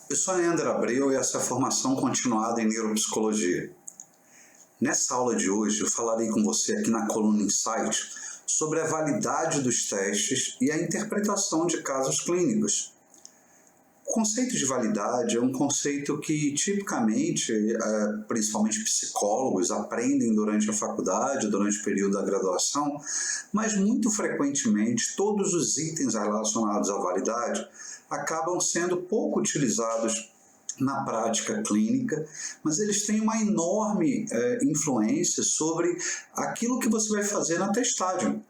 Eu sou Leandro Abreu e essa é a formação continuada em Neuropsicologia. Nessa aula de hoje eu falarei com você aqui na coluna Insight sobre a validade dos testes e a interpretação de casos clínicos. O conceito de validade é um conceito que tipicamente, principalmente psicólogos, aprendem durante a faculdade, durante o período da graduação, mas muito frequentemente todos os itens relacionados à validade acabam sendo pouco utilizados na prática clínica, mas eles têm uma enorme influência sobre aquilo que você vai fazer na testagem.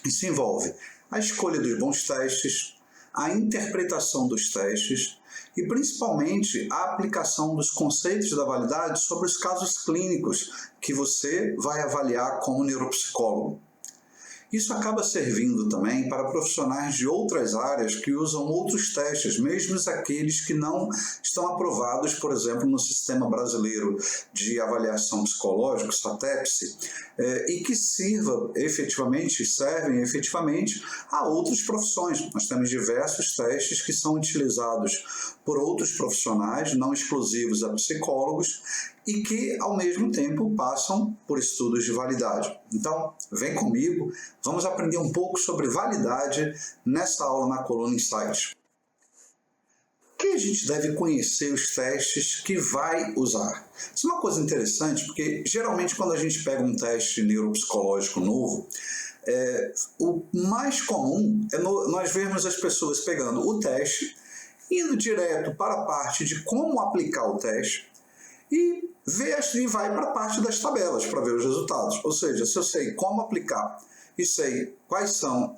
Isso envolve a escolha dos bons testes, a interpretação dos testes e principalmente a aplicação dos conceitos da validade sobre os casos clínicos que você vai avaliar como neuropsicólogo. Isso acaba servindo também para profissionais de outras áreas que usam outros testes, mesmo aqueles que não estão aprovados, por exemplo, no Sistema Brasileiro de Avaliação Psicológica, SATEPS, e que servem efetivamente a outras profissões. Nós temos diversos testes que são utilizados por outros profissionais, não exclusivos a psicólogos, e que, ao mesmo tempo, passam por estudos de validade. Então, vem comigo, vamos aprender um pouco sobre validade nessa aula na coluna Insight. Por que a gente deve conhecer os testes que vai usar? Isso é uma coisa interessante, porque geralmente quando a gente pega um teste neuropsicológico novo, o mais comum é nós vermos as pessoas pegando o teste, indo direto para a parte de como aplicar o teste, e vai para a parte das tabelas para ver os resultados. Ou seja, se eu sei como aplicar e sei quais são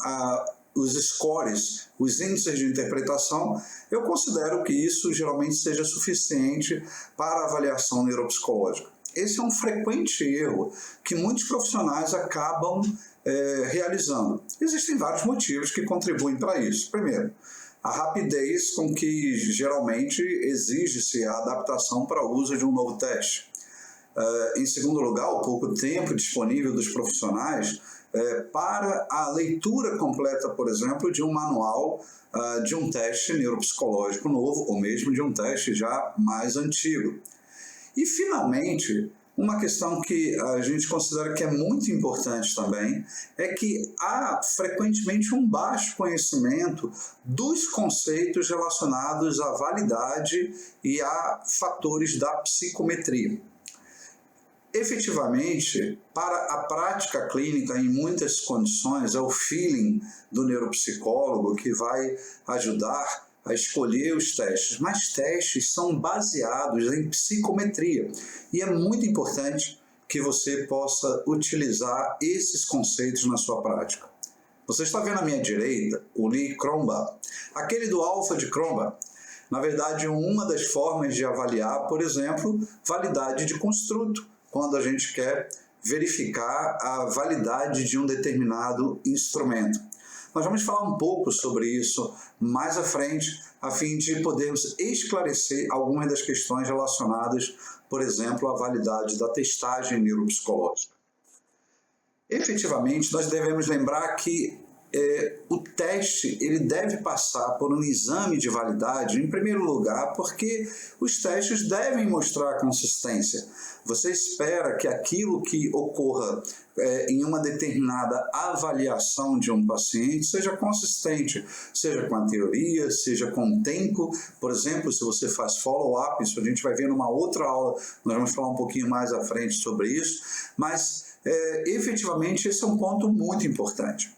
os scores, os índices de interpretação, eu considero que isso geralmente seja suficiente para a avaliação neuropsicológica. Esse é um frequente erro que muitos profissionais acabam realizando. Existem vários motivos que contribuem para isso. Primeiro, a rapidez com que geralmente exige-se a adaptação para o uso de um novo teste. Em segundo lugar, o pouco tempo disponível dos profissionais para a leitura completa, por exemplo, de um manual de um teste neuropsicológico novo, ou mesmo de um teste já mais antigo. E, finalmente, uma questão que a gente considera que é muito importante também é que há frequentemente um baixo conhecimento dos conceitos relacionados à validade e a fatores da psicometria. Efetivamente, para a prática clínica, em muitas condições, é o feeling do neuropsicólogo que vai ajudar a escolher os testes, mas testes são baseados em psicometria e é muito importante que você possa utilizar esses conceitos na sua prática. Você está vendo à minha direita o Lee Cronbach, aquele do alfa de Cronbach. Na verdade, uma das formas de avaliar, por exemplo, validade de construto, quando a gente quer verificar a validade de um determinado instrumento. Nós vamos falar um pouco sobre isso mais à frente, a fim de podermos esclarecer algumas das questões relacionadas, por exemplo, à validade da testagem neuropsicológica. Efetivamente, nós devemos lembrar que o teste ele deve passar por um exame de validade, em primeiro lugar, porque os testes devem mostrar consistência. Você espera que aquilo que ocorra em uma determinada avaliação de um paciente seja consistente, seja com a teoria, seja com o tempo. Por exemplo, se você faz follow-up, isso a gente vai ver numa outra aula, nós vamos falar um pouquinho mais à frente sobre isso, mas efetivamente esse é um ponto muito importante.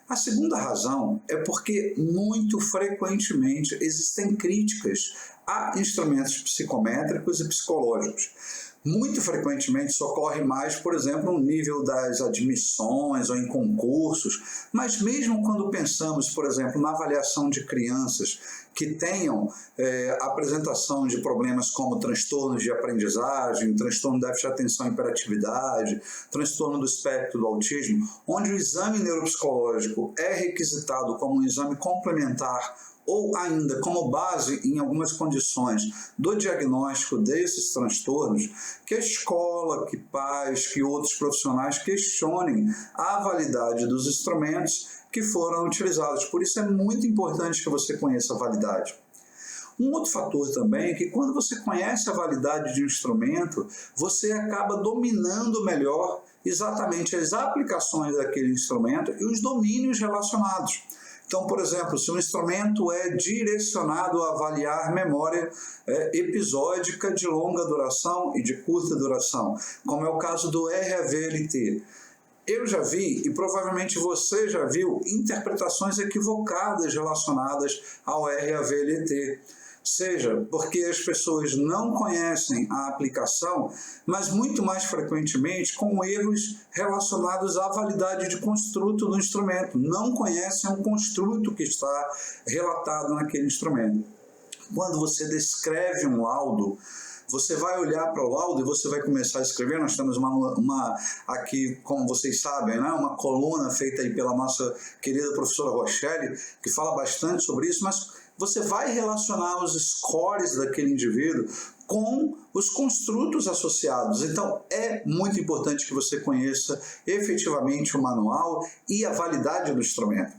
A segunda razão é porque muito frequentemente existem críticas a instrumentos psicométricos e psicológicos. Muito frequentemente isso ocorre mais, por exemplo, no nível das admissões ou em concursos, mas mesmo quando pensamos, por exemplo, na avaliação de crianças que tenham apresentação de problemas como transtornos de aprendizagem, transtorno de déficit de atenção e hiperatividade, transtorno do espectro do autismo, onde o exame neuropsicológico é requisitado como um exame complementar ou ainda como base em algumas condições do diagnóstico desses transtornos, que a escola, que pais, que outros profissionais questionem a validade dos instrumentos que foram utilizados. Por isso é muito importante que você conheça a validade. Um outro fator também é que quando você conhece a validade de um instrumento, você acaba dominando melhor exatamente as aplicações daquele instrumento e os domínios relacionados. Então, por exemplo, se um instrumento é direcionado a avaliar memória episódica de longa duração e de curta duração, como é o caso do RAVLT, eu já vi, e provavelmente você já viu, interpretações equivocadas relacionadas ao RAVLT. Seja porque as pessoas não conhecem a aplicação, mas muito mais frequentemente com erros relacionados à validade de construto do instrumento. Não conhecem o construto que está relatado naquele instrumento. Quando você descreve um laudo, você vai olhar para o laudo e você vai começar a escrever. Nós temos aqui, como vocês sabem, né, uma coluna feita aí pela nossa querida professora Rochelle, que fala bastante sobre isso, mas você vai relacionar os scores daquele indivíduo com os construtos associados. Então, é muito importante que você conheça efetivamente o manual e a validade do instrumento.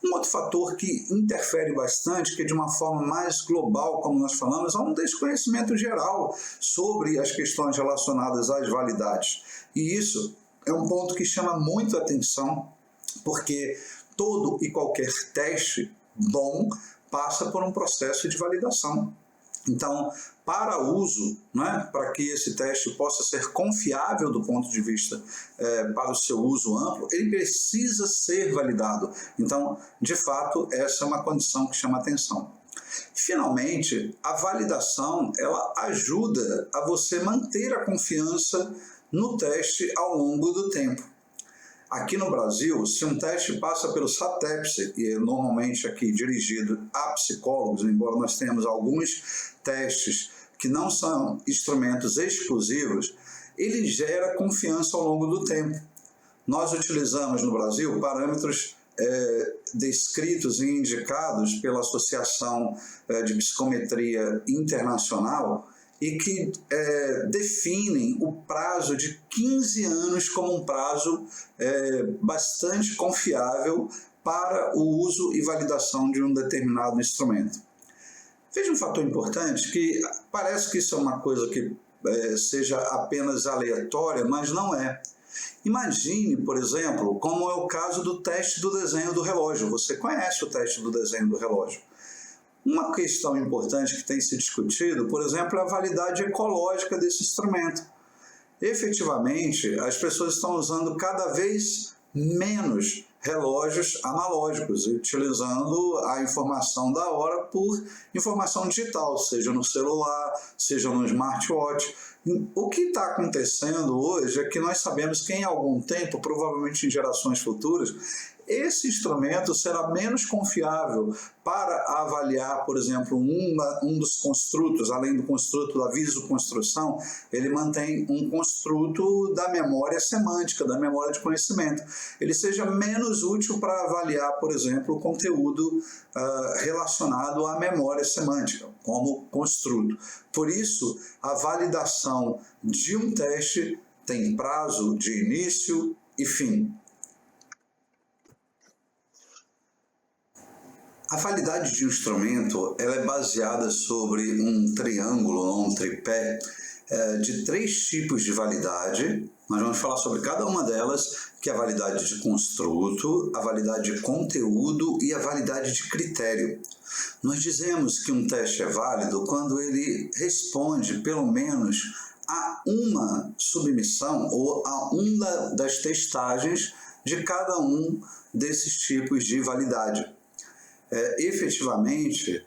Um outro fator que interfere bastante, que de uma forma mais global, como nós falamos, é um desconhecimento geral sobre as questões relacionadas às validades. E isso é um ponto que chama muito a atenção, porque todo e qualquer teste bom passa por um processo de validação. Então, para uso, né, para que esse teste possa ser confiável do ponto de vista para o seu uso amplo, ele precisa ser validado. Então, de fato, essa é uma condição que chama atenção. Finalmente, a validação ela ajuda a você manter a confiança no teste ao longo do tempo. Aqui no Brasil, se um teste passa pelo SATEPS, e é normalmente aqui dirigido a psicólogos, embora nós tenhamos alguns testes que não são instrumentos exclusivos, ele gera confiança ao longo do tempo. Nós utilizamos no Brasil parâmetros descritos e indicados pela Associação de Psicometria Internacional, e que definem o prazo de 15 anos como um prazo bastante confiável para o uso e validação de um determinado instrumento. Veja um fator importante, que parece que isso é uma coisa que seja apenas aleatória, mas não é. Imagine, por exemplo, como é o caso do teste do desenho do relógio. Você conhece o teste do desenho do relógio. Uma questão importante que tem se discutido, por exemplo, é a validade ecológica desse instrumento. Efetivamente, as pessoas estão usando cada vez menos relógios analógicos, utilizando a informação da hora por informação digital, seja no celular, seja no smartwatch. O que está acontecendo hoje é que nós sabemos que em algum tempo, provavelmente em gerações futuras, esse instrumento será menos confiável para avaliar, por exemplo, um dos construtos, além do construto da visoconstrução, ele mantém um construto da memória semântica, da memória de conhecimento. Ele seja menos útil para avaliar, por exemplo, o conteúdo relacionado à memória semântica, como construto. Por isso, a validação de um teste tem prazo de início e fim. A validade de um instrumento ela é baseada sobre um triângulo ou um tripé de 3 tipos de validade. Nós vamos falar sobre cada uma delas, que é a validade de construto, a validade de conteúdo e a validade de critério. Nós dizemos que um teste é válido quando ele responde, pelo menos, a uma submissão ou a uma das testagens de cada um desses tipos de validade. Efetivamente,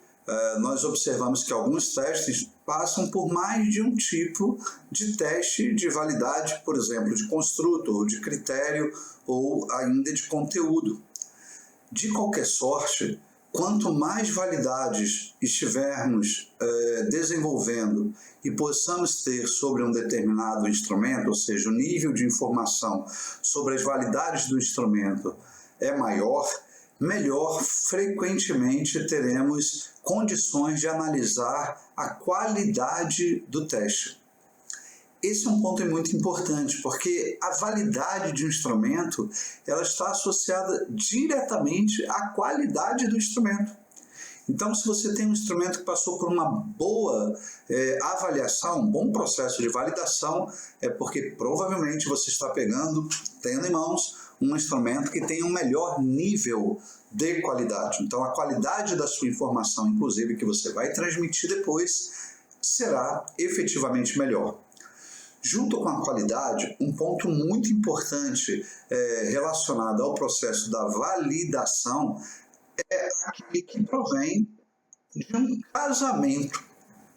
nós observamos que alguns testes passam por mais de um tipo de teste de validade, por exemplo, de construto, ou de critério, ou ainda de conteúdo. De qualquer sorte, quanto mais validades estivermos desenvolvendo e possamos ter sobre um determinado instrumento, ou seja, o nível de informação sobre as validades do instrumento é maior, melhor frequentemente teremos condições de analisar a qualidade do teste. Esse é um ponto muito importante, porque a validade de um instrumento ela está associada diretamente à qualidade do instrumento. Então, se você tem um instrumento que passou por uma boa avaliação, um bom processo de validação, é porque provavelmente você está tendo em mãos, um instrumento que tem um melhor nível de qualidade. Então, a qualidade da sua informação, inclusive, que você vai transmitir depois, será efetivamente melhor. Junto com a qualidade, um ponto muito importante relacionado ao processo da validação é aquele que provém de um casamento.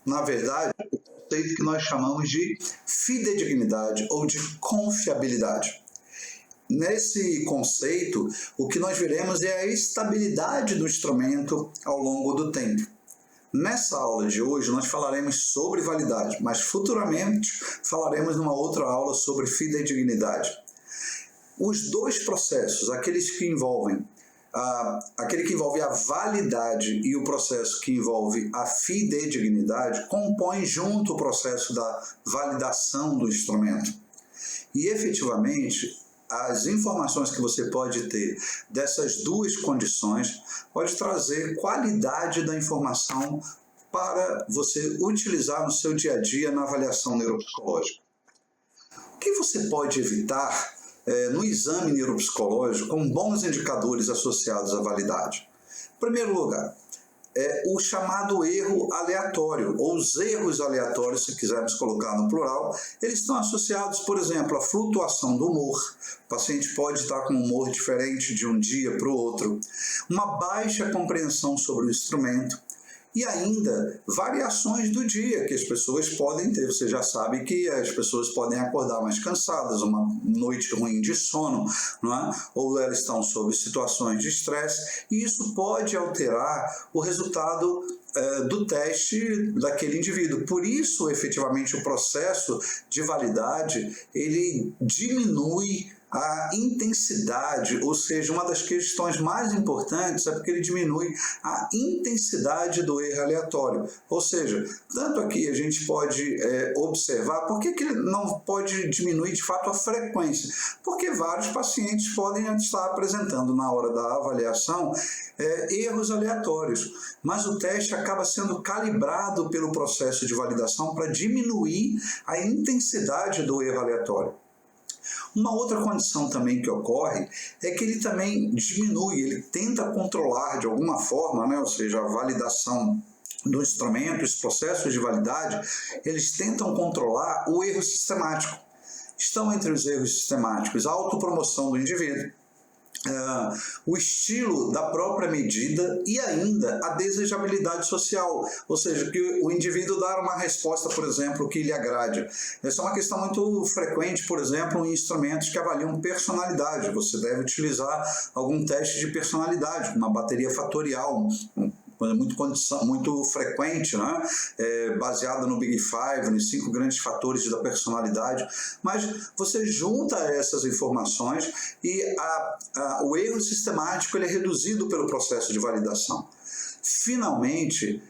Na verdade, o conceito que nós chamamos de fidedignidade ou de confiabilidade. Nesse conceito, o que nós veremos é a estabilidade do instrumento ao longo do tempo. Nessa aula de hoje, nós falaremos sobre validade, mas futuramente falaremos numa outra aula sobre fidedignidade. Os dois processos, aquele que envolve a validade e o processo que envolve a fidedignidade, compõem junto o processo da validação do instrumento. E, efetivamente, as informações que você pode ter dessas duas condições pode trazer qualidade da informação para você utilizar no seu dia a dia na avaliação neuropsicológica. O que você pode evitar no exame neuropsicológico com bons indicadores associados à validade? Em primeiro lugar, o chamado erro aleatório, ou os erros aleatórios, se quisermos colocar no plural, eles estão associados, por exemplo, à flutuação do humor. O paciente pode estar com um humor diferente de um dia para o outro, uma baixa compreensão sobre o instrumento, e ainda variações do dia que as pessoas podem ter. Você já sabe que as pessoas podem acordar mais cansadas, uma noite ruim de sono, não é? Ou elas estão sob situações de estresse, e isso pode alterar o resultado do teste daquele indivíduo. Por isso, efetivamente, o processo de validade, ele diminui a intensidade, ou seja, uma das questões mais importantes é porque ele diminui a intensidade do erro aleatório. Ou seja, tanto aqui a gente pode observar, por que ele não pode diminuir de fato a frequência? Porque vários pacientes podem estar apresentando na hora da avaliação erros aleatórios, mas o teste acaba sendo calibrado pelo processo de validação para diminuir a intensidade do erro aleatório. Uma outra condição também que ocorre é que ele também diminui, ele tenta controlar de alguma forma, ou seja, a validação do instrumento, os processos de validade, eles tentam controlar o erro sistemático. Estão entre os erros sistemáticos a autopromoção do indivíduo, o estilo da própria medida e ainda a desejabilidade social, ou seja, que o indivíduo dá uma resposta, por exemplo, que lhe agrade. Essa é uma questão muito frequente, por exemplo, em instrumentos que avaliam personalidade. Você deve utilizar algum teste de personalidade, uma bateria fatorial, muito frequente, né? Baseada no Big Five, nos 5 grandes fatores da personalidade, mas você junta essas informações e o erro sistemático ele é reduzido pelo processo de validação. Finalmente,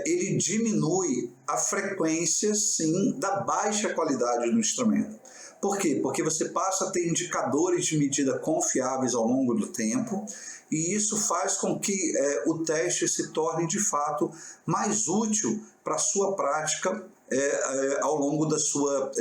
ele diminui a frequência, sim, da baixa qualidade do instrumento. Por quê? Porque você passa a ter indicadores de medida confiáveis ao longo do tempo, e isso faz com que o teste se torne, de fato, mais útil para a sua prática ao longo da sua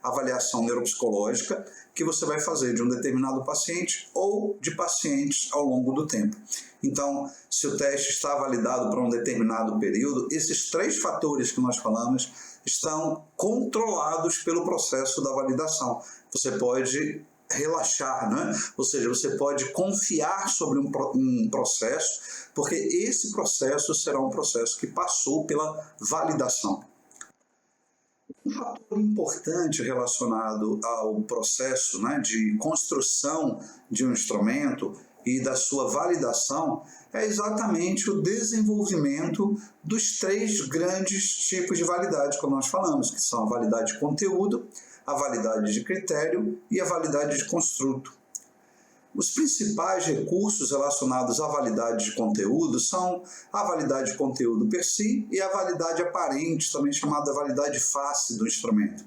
avaliação neuropsicológica que você vai fazer de um determinado paciente ou de pacientes ao longo do tempo. Então, se o teste está validado para um determinado período, esses 3 fatores que nós falamos estão controlados pelo processo da validação. Você pode relaxar, né? Ou seja, você pode confiar sobre um processo, porque esse processo será um processo que passou pela validação. Um fator importante relacionado ao processo, né, de construção de um instrumento e da sua validação é exatamente o desenvolvimento dos 3 grandes tipos de validade que nós falamos, que são a validade de conteúdo, a validade de critério e a validade de construto. Os principais recursos relacionados à validade de conteúdo são a validade de conteúdo per si e a validade aparente, também chamada validade face do instrumento.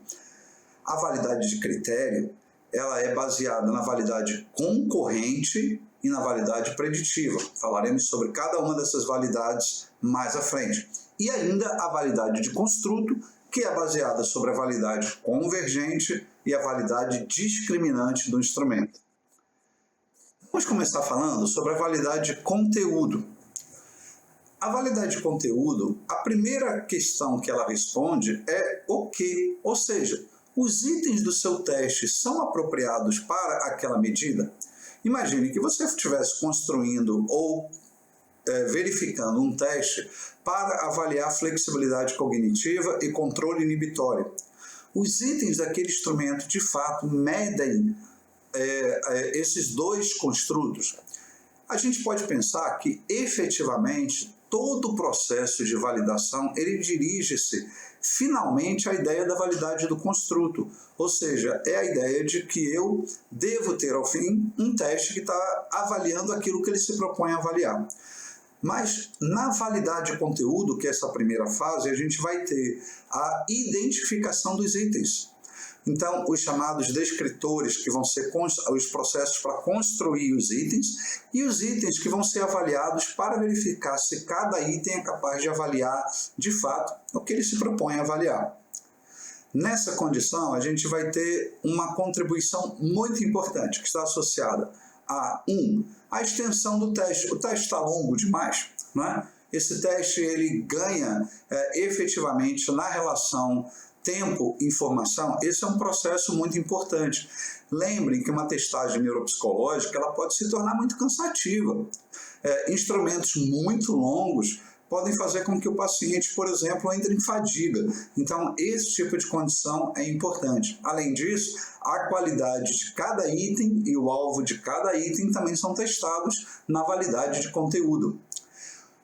A validade de critério ela é baseada na validade concorrente e na validade preditiva. Falaremos sobre cada uma dessas validades mais à frente. E ainda a validade de construto, que é baseada sobre a validade convergente e a validade discriminante do instrumento. Vamos começar falando sobre a validade de conteúdo. A validade de conteúdo, a primeira questão que ela responde é o que, ou seja, os itens do seu teste são apropriados para aquela medida? Imagine que você estivesse construindo ou verificando um teste para avaliar flexibilidade cognitiva e controle inibitório. Os itens daquele instrumento, de fato, medem esses dois construtos. A gente pode pensar que, efetivamente, todo o processo de validação, ele dirige-se finalmente à ideia da validade do construto, ou seja, é a ideia de que eu devo ter ao fim um teste que está avaliando aquilo que ele se propõe a avaliar. Mas na validade de conteúdo, que é essa primeira fase, a gente vai ter a identificação dos itens. Então, os chamados descritores, que vão ser os processos para construir os itens, e os itens que vão ser avaliados para verificar se cada item é capaz de avaliar, de fato, o que ele se propõe a avaliar. Nessa condição, a gente vai ter uma contribuição muito importante, que está associada a a extensão do teste. O teste está longo demais, não é? Esse teste ele ganha efetivamente na relação tempo-informação. Esse é um processo muito importante. Lembrem que uma testagem neuropsicológica ela pode se tornar muito cansativa. Instrumentos muito longos podem fazer com que o paciente, por exemplo, entre em fadiga. Então, esse tipo de condição é importante. Além disso, a qualidade de cada item e o alvo de cada item também são testados na validade de conteúdo.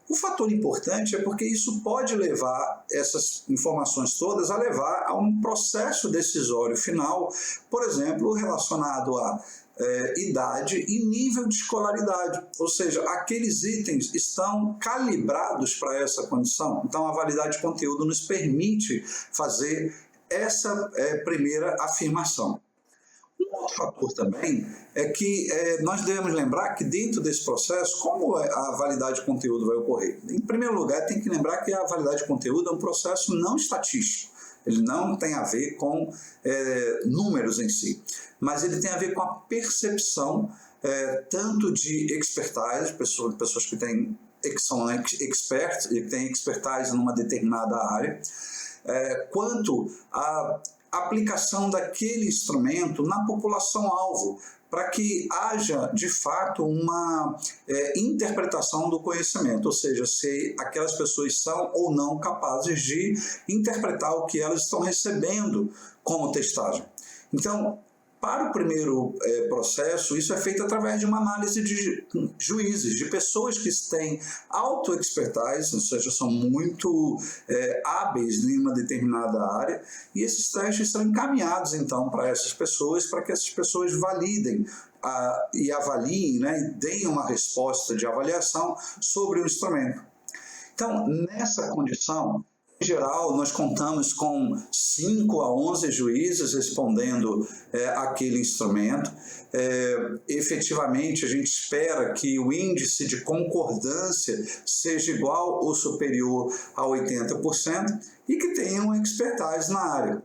O fator importante é porque isso pode levar, essas informações todas, a levar a um processo decisório final, por exemplo, relacionado a idade e nível de escolaridade, ou seja, aqueles itens estão calibrados para essa condição. Então, a validade de conteúdo nos permite fazer essa primeira afirmação. Um outro fator também é que nós devemos lembrar que dentro desse processo, como a validade de conteúdo vai ocorrer? Em primeiro lugar, tem que lembrar que a validade de conteúdo é um processo não estatístico. Ele não tem a ver com números em si, mas ele tem a ver com a percepção tanto de expertise, pessoas que são experts e que têm expertise numa determinada área, quanto a aplicação daquele instrumento na população-alvo, para que haja, de fato, uma interpretação do conhecimento, ou seja, se aquelas pessoas são ou não capazes de interpretar o que elas estão recebendo como testagem. Então, para o primeiro processo, isso é feito através de uma análise de juízes, de pessoas que têm auto-expertise, ou seja, são muito hábeis em uma determinada área, e esses testes são encaminhados, então, para essas pessoas, para que essas pessoas validem e avaliem, né, e deem uma resposta de avaliação sobre o instrumento. Então, nessa condição, em geral, nós contamos com 5 a 11 juízes respondendo aquele instrumento. Efetivamente, a gente espera que o índice de concordância seja igual ou superior a 80% e que tenham expertise na área.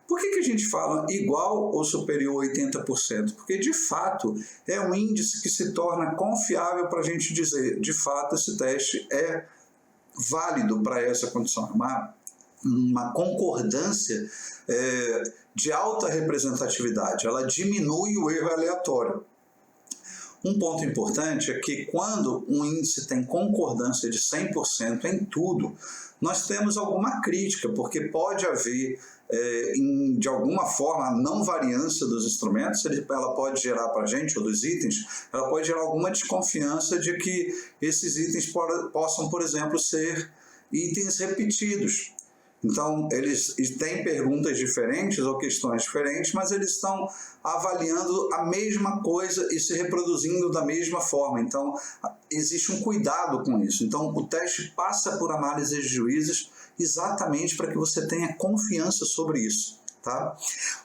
Por que a gente fala igual ou superior a 80%? Porque, de fato, é um índice que se torna confiável para a gente dizer, de fato, esse teste é válido para essa condição, uma concordância de alta representatividade, ela diminui o erro aleatório. Um ponto importante é que quando um índice tem concordância de 100% em tudo, nós temos alguma crítica, porque pode haver, de alguma forma, a não variância dos instrumentos, ela pode gerar para a gente, ou dos itens, ela pode gerar alguma desconfiança de que esses itens possam, por exemplo, ser itens repetidos. Então, eles têm perguntas diferentes ou questões diferentes, mas eles estão avaliando a mesma coisa e se reproduzindo da mesma forma. Então, existe um cuidado com isso. Então, o teste passa por análise de juízes exatamente para que você tenha confiança sobre isso. Tá?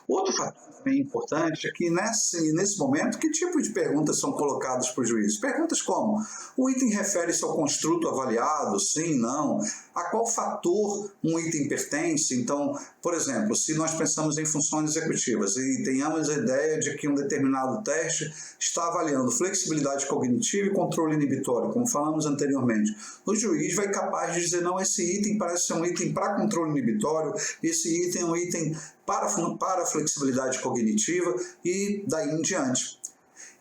Outro fator também importante é que nesse momento, que tipo de perguntas são colocadas para o juiz? Perguntas como: o item refere-se ao construto avaliado? Sim, não? A qual fator um item pertence? Então, por exemplo, se nós pensamos em funções executivas e tenhamos a ideia de que um determinado teste está avaliando flexibilidade cognitiva e controle inibitório, como falamos anteriormente, o juiz vai capaz de dizer: não, esse item parece ser um item para controle inibitório, esse item é um item para flexibilidade cognitiva e daí em diante.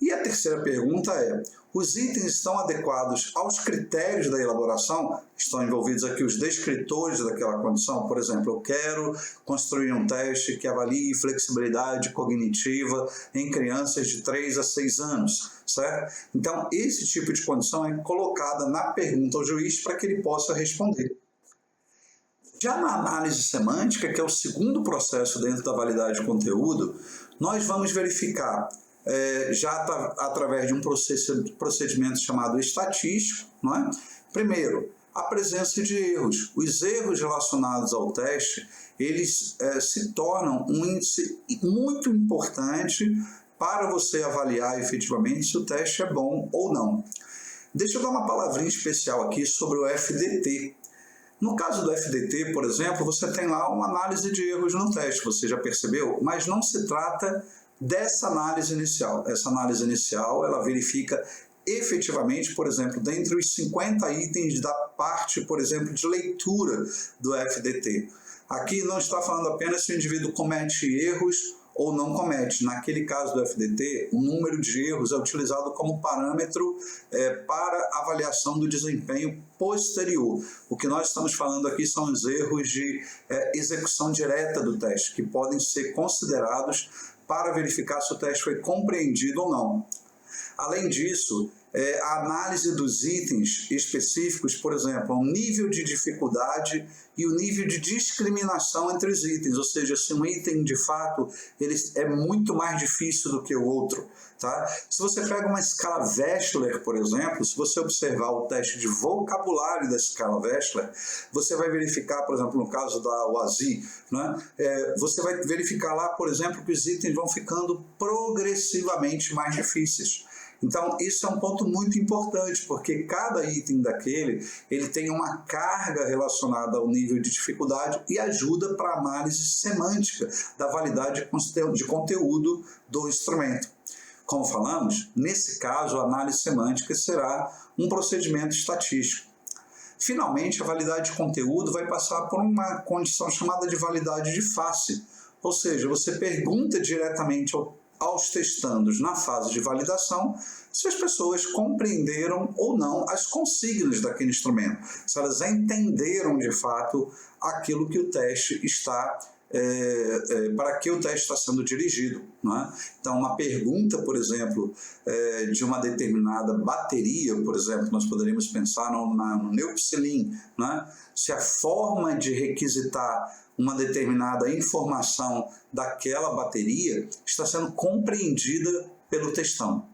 E a terceira pergunta é: os itens estão adequados aos critérios da elaboração? Estão envolvidos aqui os descritores daquela condição? Por exemplo, eu quero construir um teste que avalie flexibilidade cognitiva em crianças de 3 a 6 anos, certo? Então, esse tipo de condição é colocada na pergunta ao juiz para que ele possa responder. Já na análise semântica, que é o segundo processo dentro da validade de conteúdo, nós vamos verificar através de um procedimento chamado estatístico, não é? Primeiro, a presença de erros. Os erros relacionados ao teste, eles se tornam um índice muito importante para você avaliar efetivamente se o teste é bom ou não. Deixa eu dar uma palavrinha especial aqui sobre o FDT. No caso do FDT, por exemplo, você tem lá uma análise de erros no teste, você já percebeu? Mas não se trata dessa análise inicial. Essa análise inicial, ela verifica efetivamente, por exemplo, dentre os 50 itens da parte, por exemplo, de leitura do FDT. Aqui não está falando apenas se o indivíduo comete erros ou não comete. Naquele caso do FDT, o número de erros é utilizado como parâmetro para avaliação do desempenho posterior. O que nós estamos falando aqui são os erros de execução direta do teste, que podem ser considerados para verificar se o teste foi compreendido ou não. Além disso, a análise dos itens específicos, por exemplo, o nível de dificuldade e o nível de discriminação entre os itens, ou seja, se um item de fato ele é muito mais difícil do que o outro. Tá? Se você pega uma escala Wechsler, por exemplo, se você observar o teste de vocabulário da escala Wechsler, você vai verificar, por exemplo, no caso da OASI, né, você vai verificar lá, por exemplo, que os itens vão ficando progressivamente mais difíceis. Então, isso é um ponto muito importante, porque cada item daquele, ele tem uma carga relacionada ao nível de dificuldade e ajuda para a análise semântica da validade de conteúdo do instrumento. Como falamos, nesse caso, a análise semântica será um procedimento estatístico. Finalmente, a validade de conteúdo vai passar por uma condição chamada de validade de face, ou seja, você pergunta diretamente aos testandos na fase de validação se as pessoas compreenderam ou não as consignas daquele instrumento, se elas entenderam de fato aquilo que o teste está para que o teste está sendo dirigido. Não é? Então, uma pergunta, por exemplo, de uma determinada bateria, por exemplo, nós poderíamos pensar no Neupsilin, não é? Se a forma de requisitar uma determinada informação daquela bateria está sendo compreendida pelo testão.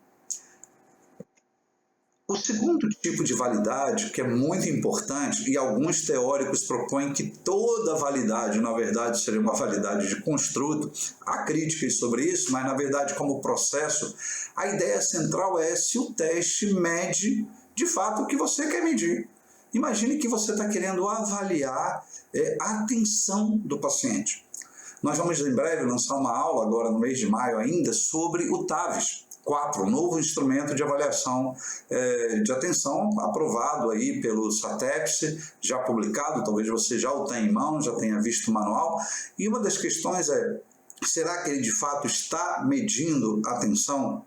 O segundo tipo de validade, que é muito importante, e alguns teóricos propõem que toda validade, na verdade, seria uma validade de construto, há críticas sobre isso, mas, na verdade, como processo, a ideia central é se o teste mede, de fato, o que você quer medir. Imagine que você está querendo avaliar a atenção do paciente. Nós vamos, em breve, lançar uma aula, agora no mês de maio ainda, sobre o TAVS 4, um novo instrumento de avaliação de atenção, aprovado aí pelo SATEPS, já publicado, talvez você já o tenha em mão, já tenha visto o manual. E uma das questões é, será que ele de fato está medindo a atenção?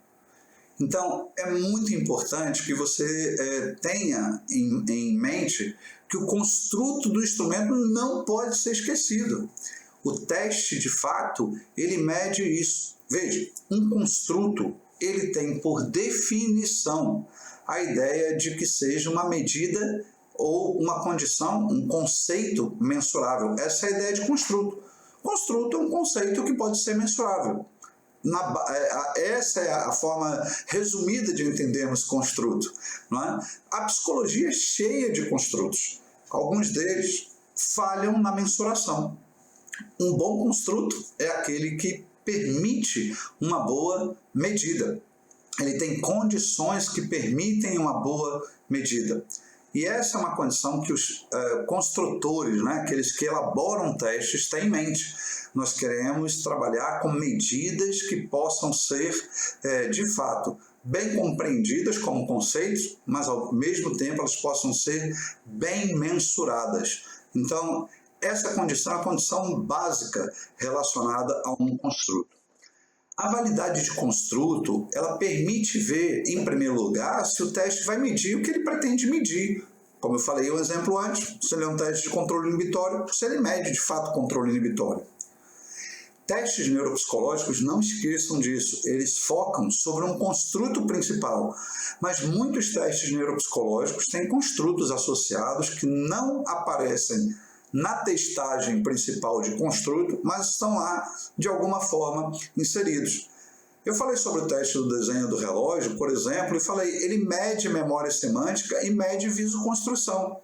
Então, é muito importante que você tenha em mente que o construto do instrumento não pode ser esquecido. O teste, de fato, ele mede isso. Veja, um construto, ele tem por definição a ideia de que seja uma medida ou uma condição, um conceito mensurável. Essa é a ideia de construto. Construto é um conceito que pode ser mensurável. Essa é a forma resumida de entendermos construto. Não é? A psicologia é cheia de construtos. Alguns deles falham na mensuração. Um bom construto é aquele que permite uma boa medida. Ele tem condições que permitem uma boa medida. E essa é uma condição que os construtores, né, aqueles que elaboram testes, têm em mente. Nós queremos trabalhar com medidas que possam ser, de fato, bem compreendidas como conceitos, mas ao mesmo tempo elas possam ser bem mensuradas. Então, essa condição é a condição básica relacionada a um construto. A validade de construto, ela permite ver, em primeiro lugar, se o teste vai medir o que ele pretende medir. Como eu falei um exemplo antes, se ele é um teste de controle inibitório, se ele mede de fato o controle inibitório. Testes neuropsicológicos, não esqueçam disso, eles focam sobre um construto principal, mas muitos testes neuropsicológicos têm construtos associados que não aparecem na testagem principal de construto, mas estão lá de alguma forma inseridos. Eu falei sobre o teste do desenho do relógio, por exemplo, e falei, ele mede memória semântica e mede visoconstrução.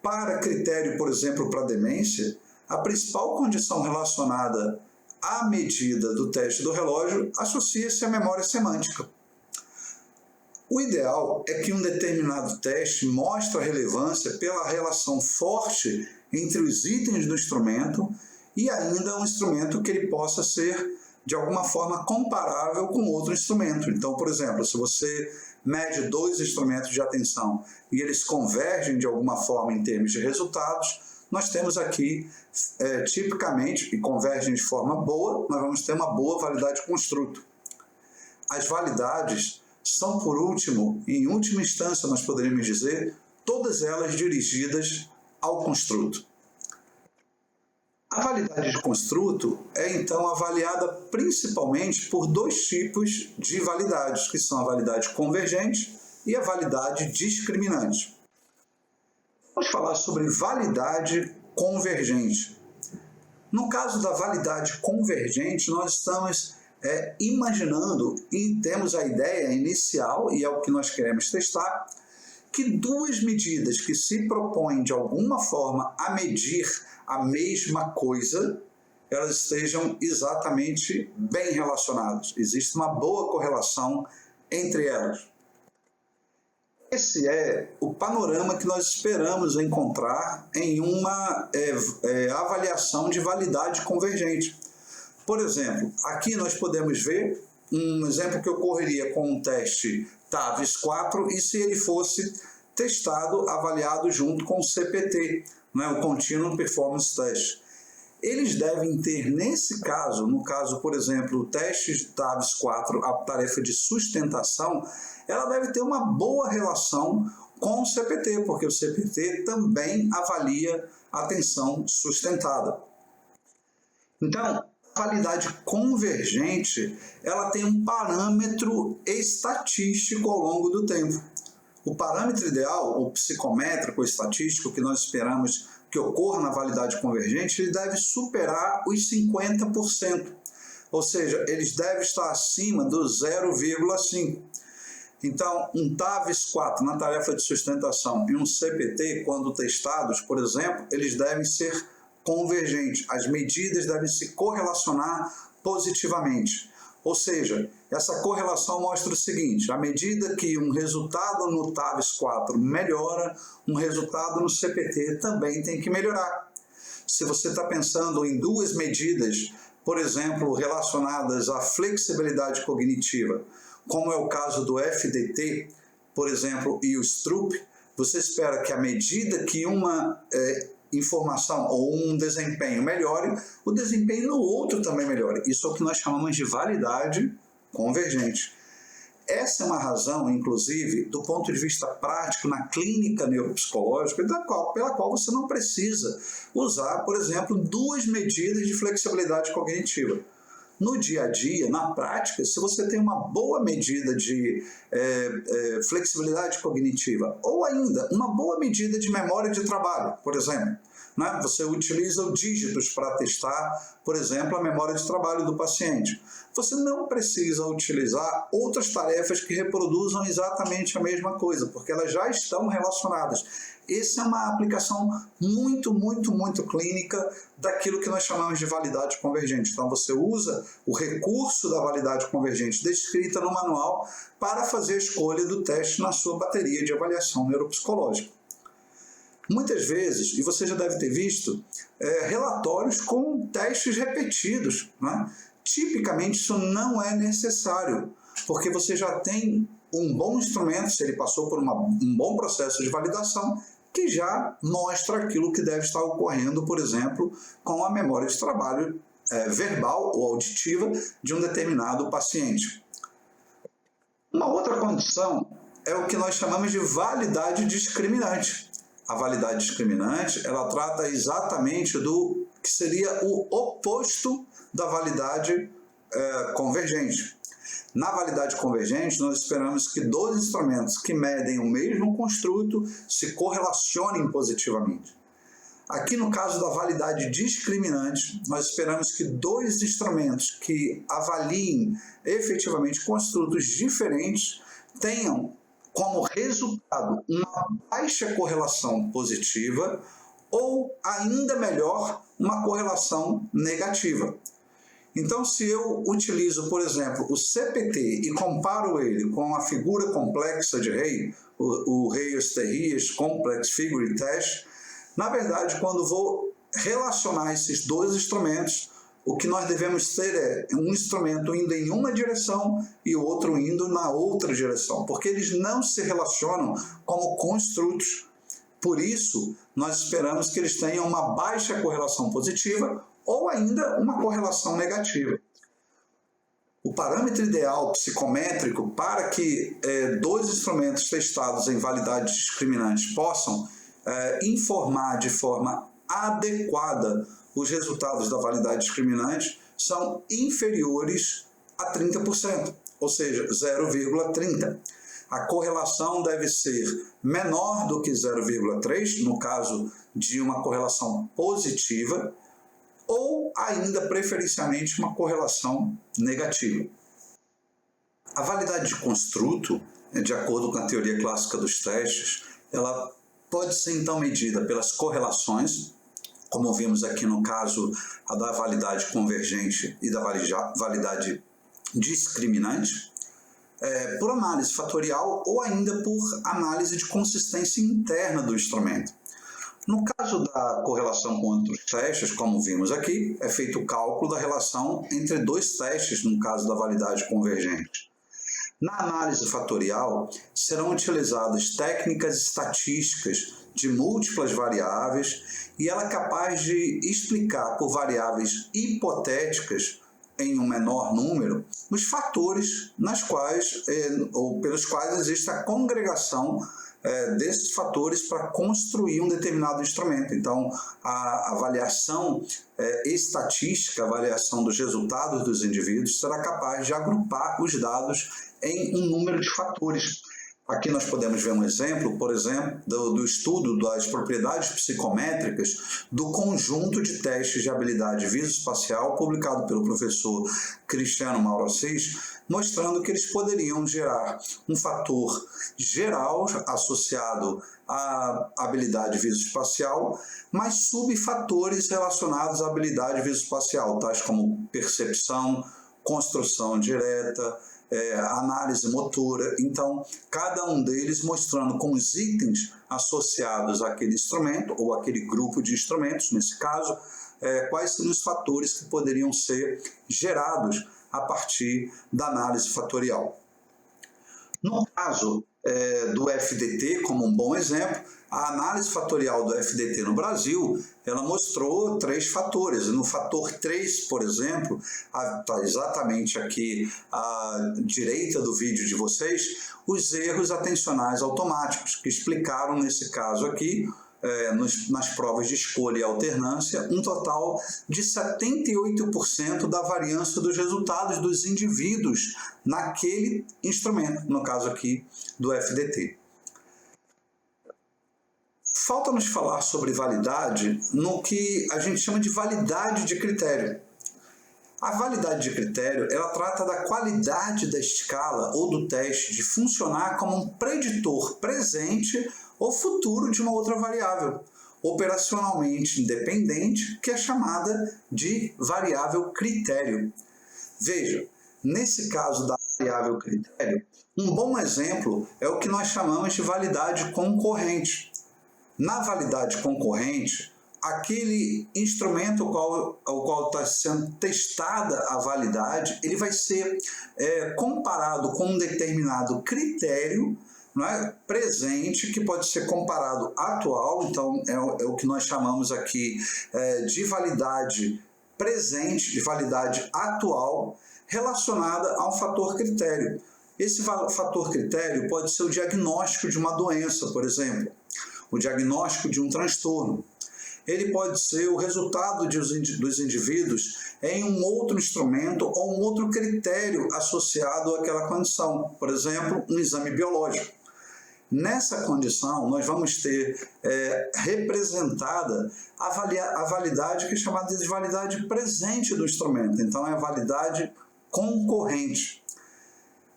Para critério, por exemplo, para demência, a principal condição relacionada à medida do teste do relógio associa-se à memória semântica. O ideal é que um determinado teste mostre a relevância pela relação forte entre os itens do instrumento e ainda um instrumento que ele possa ser, de alguma forma, comparável com outro instrumento. Então, por exemplo, se você mede dois instrumentos de atenção e eles convergem de alguma forma em termos de resultados, nós temos aqui, tipicamente, e convergem de forma boa, nós vamos ter uma boa validade de construto. As validades são, por último, em última instância, nós poderíamos dizer, todas elas dirigidas ao construto. A validade de construto é, então, avaliada principalmente por dois tipos de validades, que são a validade convergente e a validade discriminante. Vamos falar sobre validade convergente. No caso da validade convergente, nós estamos imaginando e temos a ideia inicial, e é o que nós queremos testar, que duas medidas que se propõem de alguma forma a medir a mesma coisa, elas estejam exatamente bem relacionadas. Existe uma boa correlação entre elas. Esse é o panorama que nós esperamos encontrar em uma avaliação de validade convergente. Por exemplo, aqui nós podemos ver um exemplo que ocorreria com um teste TAVIS-4 e se ele fosse testado, avaliado junto com o CPT, né, o Continuum Performance Test. Eles devem ter, nesse caso, no caso, por exemplo, o teste de TAVIS-4, a tarefa de sustentação, ela deve ter uma boa relação com o CPT, porque o CPT também avalia a atenção sustentada. Então, a validade convergente, ela tem um parâmetro estatístico ao longo do tempo. O parâmetro ideal, o psicométrico, o estatístico, que nós esperamos que ocorra na validade convergente, ele deve superar os 50%. Ou seja, eles devem estar acima do 0,5%. Então, um TAVIS-4 na tarefa de sustentação e um CPT, quando testados, por exemplo, eles devem ser convergentes. As medidas devem se correlacionar positivamente. Ou seja, essa correlação mostra o seguinte, à medida que um resultado no TAVIS-4 melhora, um resultado no CPT também tem que melhorar. Se você está pensando em duas medidas, por exemplo, relacionadas à flexibilidade cognitiva, como é o caso do FDT, por exemplo, e o STRUP, você espera que à medida que uma informação ou um desempenho melhore, o desempenho no outro também melhore. Isso é o que nós chamamos de validade convergente. Essa é uma razão, inclusive, do ponto de vista prático, na clínica neuropsicológica, pela qual você não precisa usar, por exemplo, duas medidas de flexibilidade cognitiva. No dia a dia, na prática, se você tem uma boa medida de flexibilidade cognitiva ou ainda uma boa medida de memória de trabalho, por exemplo, né? Você utiliza o dígitos para testar, por exemplo, a memória de trabalho do paciente. Você não precisa utilizar outras tarefas que reproduzam exatamente a mesma coisa, porque elas já estão relacionadas. Essa é uma aplicação muito clínica daquilo que nós chamamos de validade convergente. Então, você usa o recurso da validade convergente descrita no manual para fazer a escolha do teste na sua bateria de avaliação neuropsicológica. Muitas vezes, e você já deve ter visto, relatórios com testes repetidos, né? Tipicamente, isso não é necessário, porque você já tem um bom instrumento, se ele passou por um bom processo de validação, que já mostra aquilo que deve estar ocorrendo, por exemplo, com a memória de trabalho verbal ou auditiva de um determinado paciente. Uma outra condição é o que nós chamamos de validade discriminante. A validade discriminante, ela trata exatamente do que seria o oposto da validade convergente. Na validade convergente, nós esperamos que dois instrumentos que medem o mesmo construto se correlacionem positivamente. Aqui, no caso da validade discriminante, nós esperamos que dois instrumentos que avaliem efetivamente construtos diferentes tenham como resultado uma baixa correlação positiva ou, ainda melhor, uma correlação negativa. Então, se eu utilizo, por exemplo, o CPT e comparo ele com a figura complexa de Rey, o Rey-Osterriès Complex Figure Test, na verdade, quando vou relacionar esses dois instrumentos, o que nós devemos ter é um instrumento indo em uma direção e o outro indo na outra direção, porque eles não se relacionam como construtos. Por isso, nós esperamos que eles tenham uma baixa correlação positiva ou ainda uma correlação negativa. O parâmetro ideal psicométrico para que dois instrumentos testados em validade discriminante possam informar de forma adequada os resultados da validade discriminante são inferiores a 30%, ou seja, 0,30. A correlação deve ser menor do que 0,3, no caso de uma correlação positiva, ou ainda, preferencialmente, uma correlação negativa. A validade de construto, de acordo com a teoria clássica dos testes, ela pode ser então medida pelas correlações, como vimos aqui no caso a da validade convergente e da validade discriminante, por análise fatorial ou ainda por análise de consistência interna do instrumento. No caso da correlação com outros testes, como vimos aqui, é feito o cálculo da relação entre dois testes, no caso da validade convergente. Na análise fatorial, serão utilizadas técnicas estatísticas de múltiplas variáveis e ela é capaz de explicar por variáveis hipotéticas em um menor número os fatores nas quais, ou pelos quais existe a congregação desses fatores para construir um determinado instrumento. Então, a avaliação estatística, a avaliação dos resultados dos indivíduos, será capaz de agrupar os dados em um número de fatores. Aqui nós podemos ver um exemplo, por exemplo, do estudo das propriedades psicométricas do conjunto de testes de habilidade visoespacial publicado pelo professor Cristiano Mauro Assis, mostrando que eles poderiam gerar um fator geral associado à habilidade visoespacial, mas subfatores relacionados à habilidade visoespacial, tais como percepção, construção direta, análise motora. Então, cada um deles mostrando com os itens associados àquele instrumento, ou aquele grupo de instrumentos, nesse caso, quais seriam os fatores que poderiam ser gerados a partir da análise fatorial. No caso do FDT, como um bom exemplo, a análise fatorial do FDT no Brasil, ela mostrou 3 fatores. No fator 3, por exemplo, está exatamente aqui à direita do vídeo de vocês, os erros atencionais automáticos, que explicaram, nesse caso aqui, nas provas de escolha e alternância, um total de 78% da variância dos resultados dos indivíduos naquele instrumento, no caso aqui do FDT. Falta-nos falar sobre validade no que a gente chama de validade de critério. A validade de critério, ela trata da qualidade da escala ou do teste de funcionar como um preditor presente ou futuro de uma outra variável, operacionalmente independente, que é chamada de variável critério. Veja, nesse caso da variável critério, um bom exemplo é o que nós chamamos de validade concorrente. Na validade concorrente, aquele instrumento ao qual está sendo testada a validade, ele vai ser comparado com um determinado critério, não é, presente, que pode ser comparado atual, então é o que nós chamamos aqui de validade presente, de validade atual, relacionada a um fator critério. Esse fator critério pode ser o diagnóstico de uma doença, por exemplo, o diagnóstico de um transtorno. Ele pode ser o resultado dos indivíduos em um outro instrumento ou um outro critério associado àquela condição, por exemplo, um exame biológico. Nessa condição, nós vamos ter representada a validade que é chamada de validade presente do instrumento, então é a validade concorrente.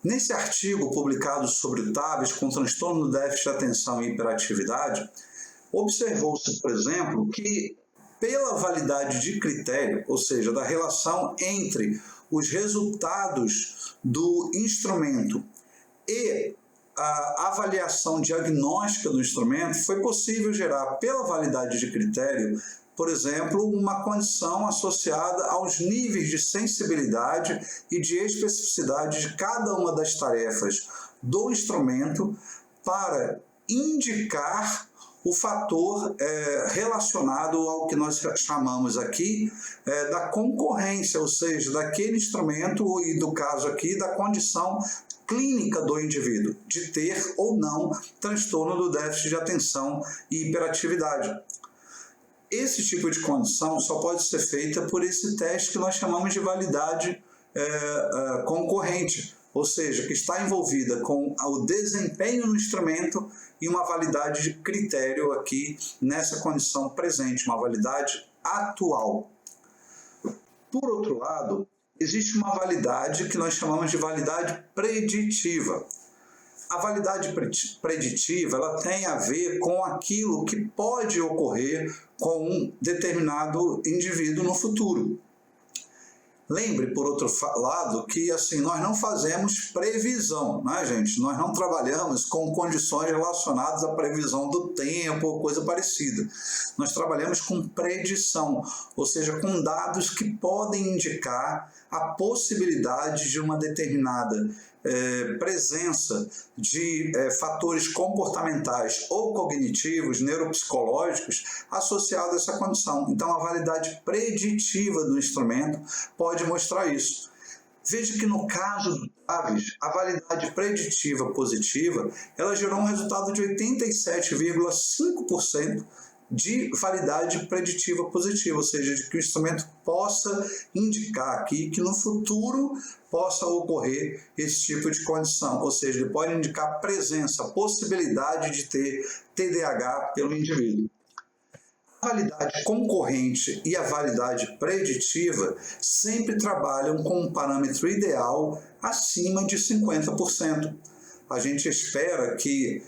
Nesse artigo publicado sobre TAVs com transtorno do déficit de atenção e hiperatividade, observou-se, por exemplo, que pela validade de critério, ou seja, da relação entre os resultados do instrumento e a avaliação diagnóstica do instrumento, foi possível gerar, pela validade de critério, por exemplo, uma condição associada aos níveis de sensibilidade e de especificidade de cada uma das tarefas do instrumento para indicar o fator relacionado ao que nós chamamos aqui da concorrência, ou seja, daquele instrumento e, do caso aqui, da condição clínica do indivíduo, de ter ou não transtorno do déficit de atenção e hiperatividade. Esse tipo de condição só pode ser feita por esse teste que nós chamamos de validade concorrente, ou seja, que está envolvida com o desempenho no instrumento e uma validade de critério aqui nessa condição presente, uma validade atual. Por outro lado, existe uma validade que nós chamamos de validade preditiva. A validade preditiva ela tem a ver com aquilo que pode ocorrer com um determinado indivíduo no futuro. Lembre, por outro lado, que assim, nós não fazemos previsão, né, gente? Nós não trabalhamos com condições relacionadas à previsão do tempo ou coisa parecida. Nós trabalhamos com predição, ou seja, com dados que podem indicar a possibilidade de uma determinada presença de fatores comportamentais ou cognitivos, neuropsicológicos, associados a essa condição. Então, a validade preditiva do instrumento pode mostrar isso. Veja que no caso do TAVs, a validade preditiva positiva, ela gerou um resultado de 87,5% de validade preditiva positiva, ou seja, de que o instrumento possa indicar aqui que no futuro possa ocorrer esse tipo de condição, ou seja, ele pode indicar presença, possibilidade de ter TDAH pelo indivíduo. A validade concorrente e a validade preditiva sempre trabalham com um parâmetro ideal acima de 50%. A gente espera que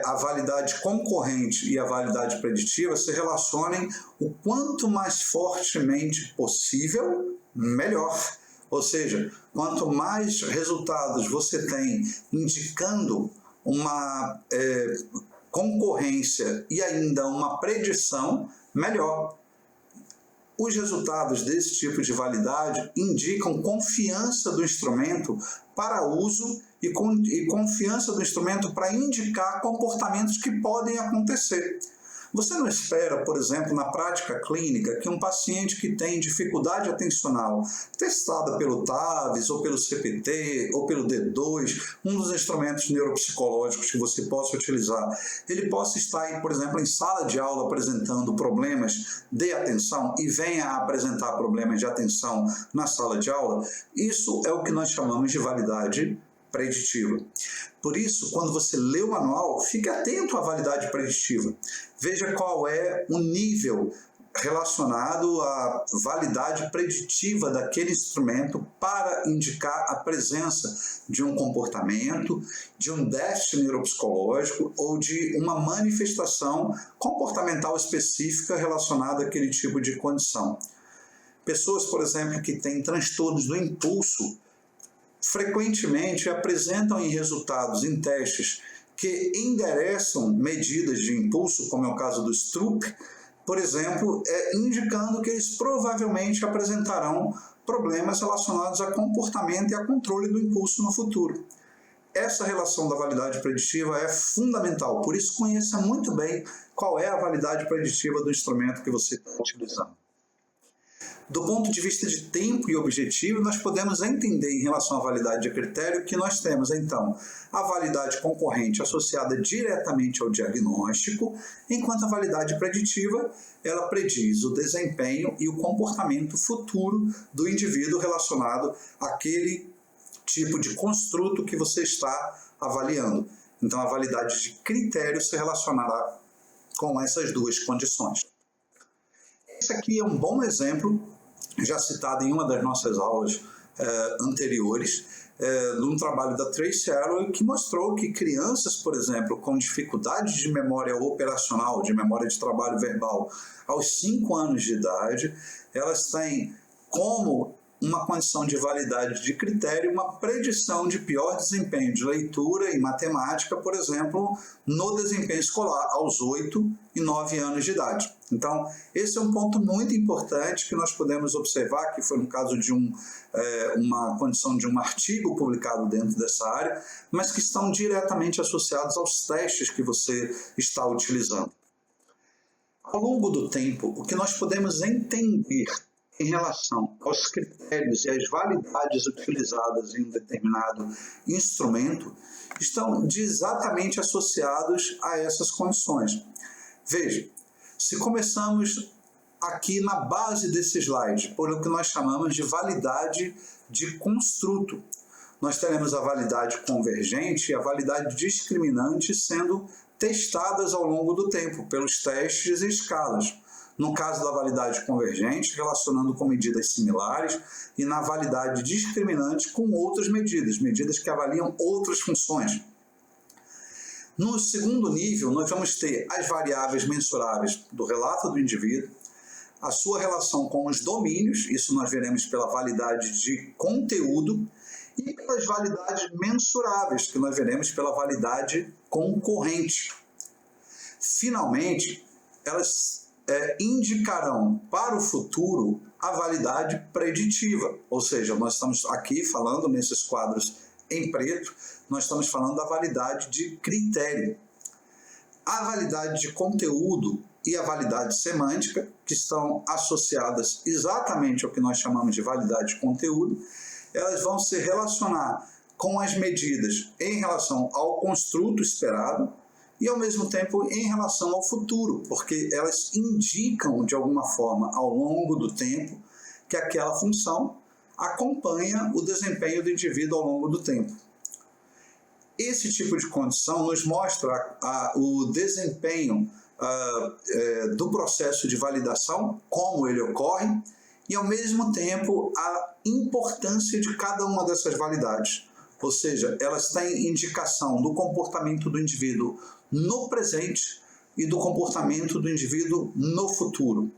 a validade concorrente e a validade preditiva se relacionem o quanto mais fortemente possível, melhor. Ou seja, quanto mais resultados você tem indicando uma concorrência e ainda uma predição, melhor. Os resultados desse tipo de validade indicam confiança do instrumento para uso e confiança do instrumento para indicar comportamentos que podem acontecer. Você não espera, por exemplo, na prática clínica, que um paciente que tem dificuldade atencional, testada pelo TAVs, ou pelo CPT, ou pelo D2, um dos instrumentos neuropsicológicos que você possa utilizar, ele possa estar, por exemplo, em sala de aula apresentando problemas de atenção e venha a apresentar problemas de atenção na sala de aula? Isso é o que nós chamamos de validade preditiva. Por isso, quando você lê o manual, fique atento à validade preditiva. Veja qual é o nível relacionado à validade preditiva daquele instrumento para indicar a presença de um comportamento, de um déficit neuropsicológico ou de uma manifestação comportamental específica relacionada àquele tipo de condição. Pessoas, por exemplo, que têm transtornos do impulso, frequentemente apresentam em resultados em testes que endereçam medidas de impulso, como é o caso do Stroop, por exemplo, indicando que eles provavelmente apresentarão problemas relacionados a comportamento e a controle do impulso no futuro. Essa relação da validade preditiva é fundamental, por isso conheça muito bem qual é a validade preditiva do instrumento que você está utilizando. Do ponto de vista de tempo e objetivo, nós podemos entender em relação à validade de critério que nós temos, então, a validade concorrente associada diretamente ao diagnóstico, enquanto a validade preditiva, ela prediz o desempenho e o comportamento futuro do indivíduo relacionado àquele tipo de construto que você está avaliando. Então, a validade de critério se relacionará com essas duas condições. Esse aqui é um bom exemplo, já citado em uma das nossas aulas anteriores, de um trabalho da Tracy Arrow, que mostrou que crianças, por exemplo, com dificuldades de memória operacional, de memória de trabalho verbal, aos 5 anos de idade, elas têm como uma condição de validade de critério, uma predição de pior desempenho de leitura e matemática, por exemplo, no desempenho escolar, aos 8 e 9 anos de idade. Então, esse é um ponto muito importante que nós podemos observar, que foi no caso de uma condição de um artigo publicado dentro dessa área, mas que estão diretamente associados aos testes que você está utilizando. Ao longo do tempo, o que nós podemos entender em relação aos critérios e às validades utilizadas em um determinado instrumento estão exatamente associados a essas condições. Veja, se começamos aqui na base desse slide, por o que nós chamamos de validade de construto, nós teremos a validade convergente e a validade discriminante sendo testadas ao longo do tempo pelos testes e escalas. No caso da validade convergente, relacionando com medidas similares, e na validade discriminante com outras medidas, medidas que avaliam outras funções. No segundo nível, nós vamos ter as variáveis mensuráveis do relato do indivíduo, a sua relação com os domínios, isso nós veremos pela validade de conteúdo, e pelas validades mensuráveis, que nós veremos pela validade concorrente. Finalmente, elas indicarão para o futuro a validade preditiva, ou seja, nós estamos aqui falando nesses quadros em preto, nós estamos falando da validade de critério. A validade de conteúdo e a validade semântica, que estão associadas exatamente ao que nós chamamos de validade de conteúdo, elas vão se relacionar com as medidas em relação ao construto esperado, e, ao mesmo tempo, em relação ao futuro, porque elas indicam, de alguma forma, ao longo do tempo, que aquela função acompanha o desempenho do indivíduo ao longo do tempo. Esse tipo de condição nos mostra o desempenho do processo de validação, como ele ocorre, e, ao mesmo tempo, a importância de cada uma dessas validades. Ou seja, elas têm indicação do comportamento do indivíduo no presente e do comportamento do indivíduo no futuro.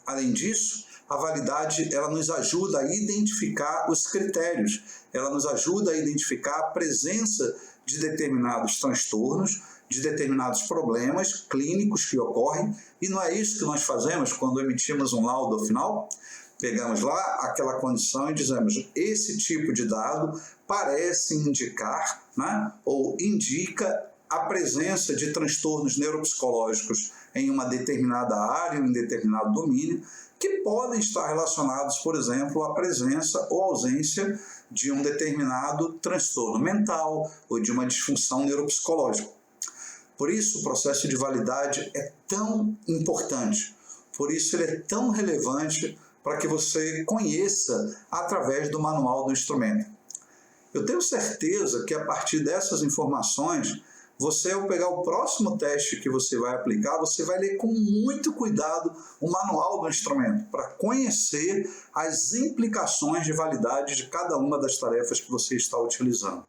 Além disso, a validade ela nos ajuda a identificar os critérios, ela nos ajuda a identificar a presença de determinados transtornos, de determinados problemas clínicos que ocorrem, e não é isso que nós fazemos quando emitimos um laudo ao final? Pegamos lá aquela condição e dizemos, esse tipo de dado parece indicar, ou indica a presença de transtornos neuropsicológicos em uma determinada área, em um determinado domínio, que podem estar relacionados, por exemplo, à presença ou ausência de um determinado transtorno mental ou de uma disfunção neuropsicológica. Por isso, o processo de validade é tão importante, por isso ele é tão relevante para que você conheça através do manual do instrumento. Eu tenho certeza que a partir dessas informações você, ao pegar o próximo teste que você vai aplicar, você vai ler com muito cuidado o manual do instrumento, para conhecer as implicações de validade de cada uma das tarefas que você está utilizando.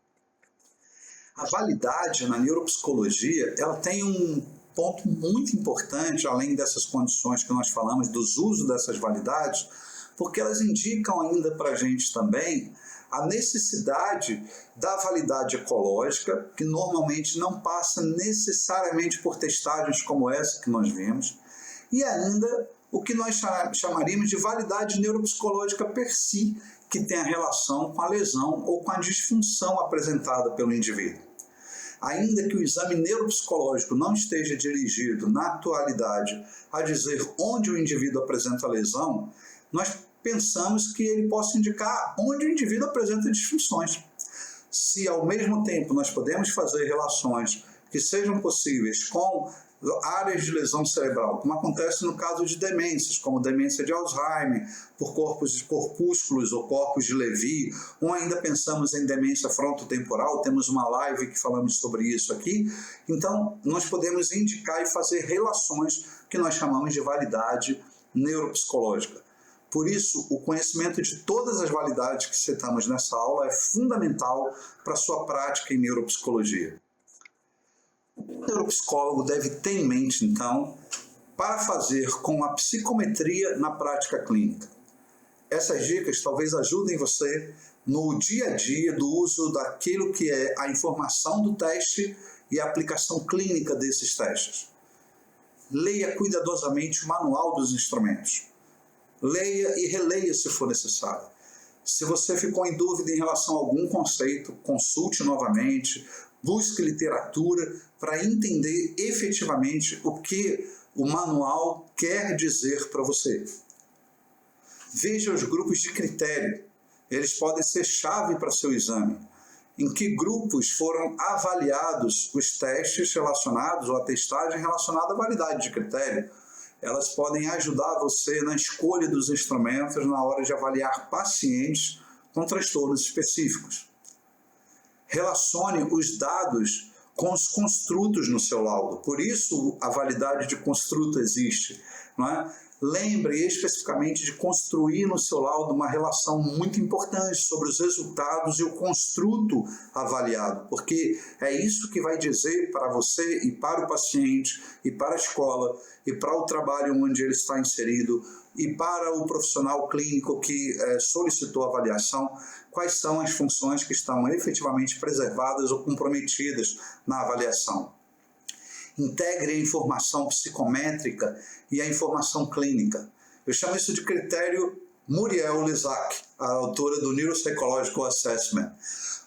A validade na neuropsicologia, ela tem um ponto muito importante, além dessas condições que nós falamos, dos usos dessas validades, porque elas indicam ainda para a gente também a necessidade da validade ecológica, que normalmente não passa necessariamente por testagens como essa que nós vimos, e ainda o que nós chamaríamos de validade neuropsicológica per si, que tem a relação com a lesão ou com a disfunção apresentada pelo indivíduo. Ainda que o exame neuropsicológico não esteja dirigido, na atualidade, a dizer onde o indivíduo apresenta a lesão, nós pensamos que ele possa indicar onde o indivíduo apresenta disfunções. Se, ao mesmo tempo, nós podemos fazer relações que sejam possíveis com áreas de lesão cerebral, como acontece no caso de demências, como demência de Alzheimer, por corpúsculos ou corpos de Levy, ou ainda pensamos em demência frontotemporal, temos uma live que falamos sobre isso aqui. Então, nós podemos indicar e fazer relações que nós chamamos de validade neuropsicológica. Por isso, o conhecimento de todas as validades que citamos nessa aula é fundamental para a sua prática em neuropsicologia. O neuropsicólogo deve ter em mente, então, para fazer com a psicometria na prática clínica. Essas dicas talvez ajudem você no dia a dia do uso daquilo que é a informação do teste e a aplicação clínica desses testes. Leia cuidadosamente o manual dos instrumentos. Leia e releia se for necessário. Se você ficou em dúvida em relação a algum conceito, consulte novamente, busque literatura para entender efetivamente o que o manual quer dizer para você. Veja os grupos de critério. Eles podem ser chave para seu exame. Em que grupos foram avaliados os testes relacionados ou a testagem relacionada à validade de critério? Elas podem ajudar você na escolha dos instrumentos na hora de avaliar pacientes com transtornos específicos. Relacione os dados com os construtos no seu laudo. Por isso a validade de construto existe, não é? Lembre especificamente de construir no seu laudo uma relação muito importante sobre os resultados e o construto avaliado, porque é isso que vai dizer para você e para o paciente, e para a escola, e para o trabalho onde ele está inserido, e para o profissional clínico que solicitou a avaliação, quais são as funções que estão efetivamente preservadas ou comprometidas na avaliação. Integre a informação psicométrica e a informação clínica. Eu chamo isso de critério Muriel-Lissac, a autora do Neuropsychological Assessment,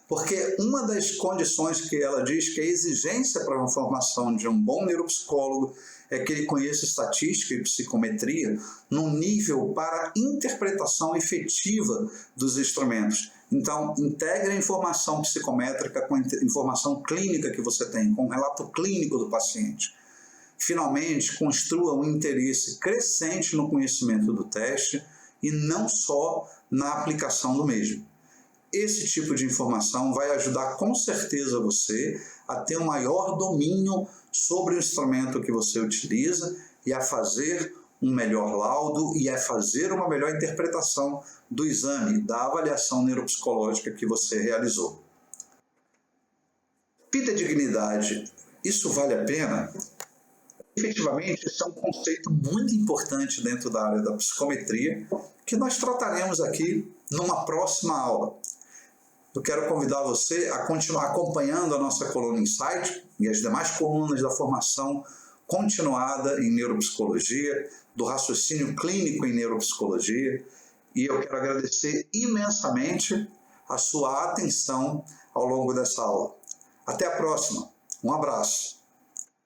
porque uma das condições que ela diz que é exigência para a formação de um bom neuropsicólogo é que ele conheça estatística e psicometria num nível para interpretação efetiva dos instrumentos. Então, integre a informação psicométrica com a informação clínica que você tem, com o relato clínico do paciente. Finalmente, construa um interesse crescente no conhecimento do teste e não só na aplicação do mesmo. Esse tipo de informação vai ajudar com certeza você a ter um maior domínio sobre o instrumento que você utiliza e a fazer um melhor laudo e a fazer uma melhor interpretação do exame, da avaliação neuropsicológica que você realizou. Fidedignidade, isso vale a pena? Efetivamente, isso é um conceito muito importante dentro da área da psicometria, que nós trataremos aqui numa próxima aula. Eu quero convidar você a continuar acompanhando a nossa coluna Insight e as demais colunas da formação continuada em neuropsicologia, do raciocínio clínico em neuropsicologia, e eu quero agradecer imensamente a sua atenção ao longo dessa aula. Até a próxima. Um abraço.